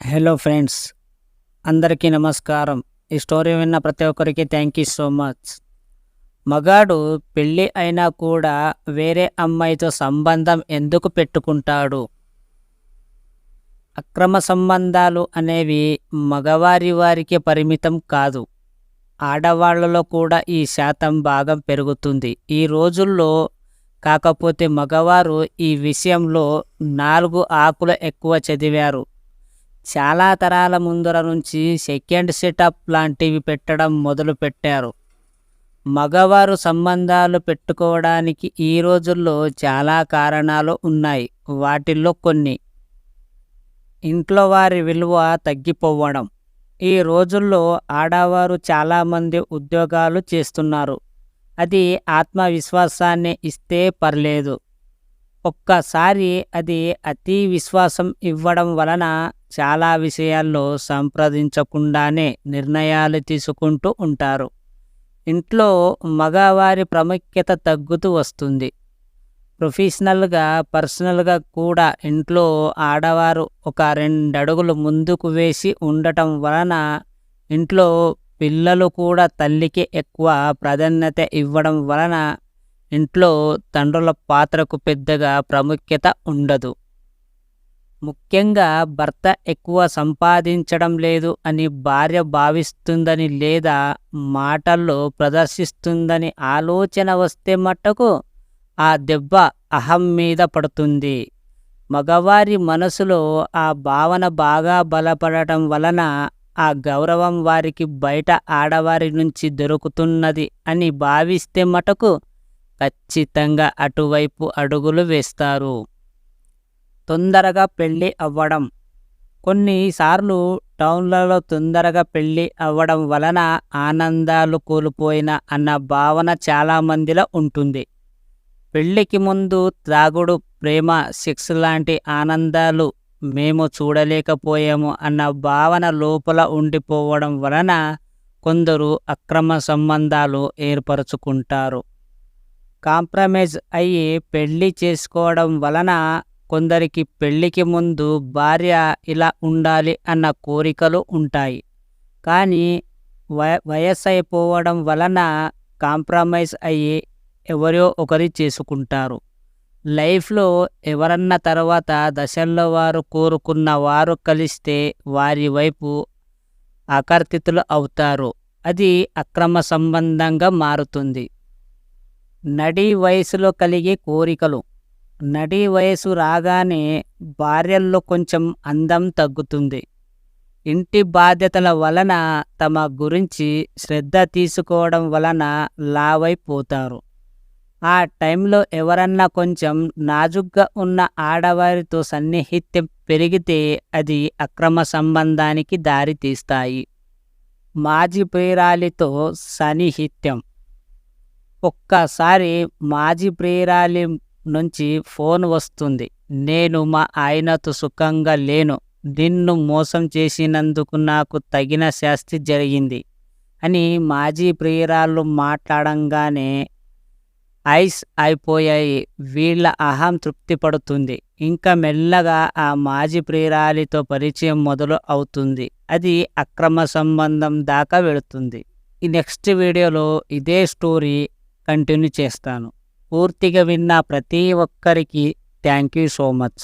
Hello friends, అందరికీ నమస్కారం. ఈ స్టోరీ విన్న ప్రతి ఒక్కరికి థ్యాంక్ యూ సో మచ్. మగాడు పెళ్ళి అయినా కూడా వేరే అమ్మాయితో సంబంధం ఎందుకు పెట్టుకుంటాడు? అక్రమ సంబంధాలు అనేవి మగవారి వారికి పరిమితం కాదు, ఆడవాళ్లలో కూడా ఈ శాతం బాగా పెరుగుతుంది ఈ రోజుల్లో. కాకపోతే మగవారు ఈ విషయంలో 4 ఆకులు ఎక్కువ చదివారు. చాలా తరాల ముందర నుంచి సెకండ్ సెటప్ లాంటివి పెట్టడం మొదలుపెట్టారు. మగవారు సంబంధాలు పెట్టుకోవడానికి ఈ రోజుల్లో చాలా కారణాలు ఉన్నాయి. వాటిల్లో కొన్ని: ఇంట్లో వారి విలువ తగ్గిపోవడం. ఈ రోజుల్లో ఆడవారు చాలామంది ఉద్యోగాలు చేస్తున్నారు. అది ఆత్మవిశ్వాసాన్ని ఇస్తే పర్లేదు. ఒక్కసారి అది అతి విశ్వాసం ఇవ్వడం వలన చాలా విషయాల్లో సంప్రదించకుండానే నిర్ణయాలు తీసుకుంటూ ఉంటారు. ఇంట్లో మగవారి ప్రాముఖ్యత తగ్గుతూ వస్తుంది. ప్రొఫెషనల్గా, పర్సనల్గా కూడా ఇంట్లో ఆడవారు ఒక 2 అడుగులు ముందుకు వేసి ఉండటం వలన ఇంట్లో పిల్లలు కూడా తల్లికి ఎక్కువ ప్రాధాన్యత ఇవ్వడం వలన ఇంట్లో తండ్రుల పాత్రకు పెద్దగా ప్రాముఖ్యత ఉండదు. ముఖ్యంగా భర్త ఎక్కువ సంపాదించడం లేదు అని భార్య భావిస్తుందని లేదా మాటల్లో ప్రదర్శిస్తుందని ఆలోచన వస్తే మట్టుకు ఆ దెబ్బ అహం మీద పడుతుంది. మగవారి మనసులో ఆ భావన బాగా బలపడటం వలన ఆ గౌరవం వారికి బయట ఆడవారి నుంచి దొరుకుతున్నది అని భావిస్తే మటుకు ఖచ్చితంగా అటువైపు అడుగులు వేస్తారు. తొందరగా పెళ్ళి అవ్వడం. కొన్నిసార్లు టౌన్లలో తొందరగా పెళ్ళి అవ్వడం వలన ఆనందాలు కోల్పోయిన అన్న భావన చాలామందిలో ఉంటుంది. పెళ్ళికి ముందు త్రాగుడు, ప్రేమ, సెక్స్ లాంటి ఆనందాలు మేము చూడలేకపోయాము అన్న భావన లోపల ఉండిపోవడం వలన కొందరు అక్రమ సంబంధాలు ఏర్పరచుకుంటారు. కాంప్రమైజ్ అయ్యి పెళ్ళి చేసుకోవడం వలన కొందరికి పెళ్ళికి ముందు భార్య ఇలా ఉండాలి అన్న కోరికలు ఉంటాయి. కానీ వయసు అయిపోవడం వలన కాంప్రమైజ్ అయ్యి ఎవరో ఒకరి చేసుకుంటారు. లైఫ్లో ఎవరన్నా తర్వాత దశల్లో వారు కోరుకున్న వారు కలిస్తే వారి వైపు ఆకర్షితులు అవుతారు. అది అక్రమ సంబంధంగా మారుతుంది. నడి వయసులో కలిగే కోరికలు. నడి వయసు రాగానే భార్యల్లో కొంచెం అందం తగ్గుతుంది. ఇంటి బాధ్యతల వలన తమ గురించి శ్రద్ధ తీసుకోవడం వలన లావైపోతారు. ఆ టైంలో ఎవరన్నా కొంచెం నాజుగ్గా ఉన్న ఆడవారితో సన్నిహిత్యం పెరిగితే అది అక్రమ సంబంధానికి దారి తీస్తాయి. మాజీ ప్రియురాలితో సన్నిహిత్యం. ఒక్కసారి మాజీ ప్రియురాలి నుంచి ఫోన్ వస్తుంది, నేను మా ఆయనతో సుఖంగా లేను, నిన్ను మోసం చేసినందుకు నాకు తగిన శాస్తి జరిగింది అని మాజీ ప్రియురాళ్ళు మాట్లాడంగానే ఐస్ అయిపోయాయి. వీళ్ళ అహం తృప్తి పడుతుంది. ఇంకా మెల్లగా ఆ మాజీ ప్రియురాలితో పరిచయం మొదలు అవుతుంది. అది అక్రమ సంబంధం దాకా వెళుతుంది. ఈ నెక్స్ట్ వీడియోలో ఇదే స్టోరీ కంటిన్యూ చేస్తాను. పూర్తిగా విన్న ప్రతి ఒక్కరికి థ్యాంక్ యూ సో మచ్.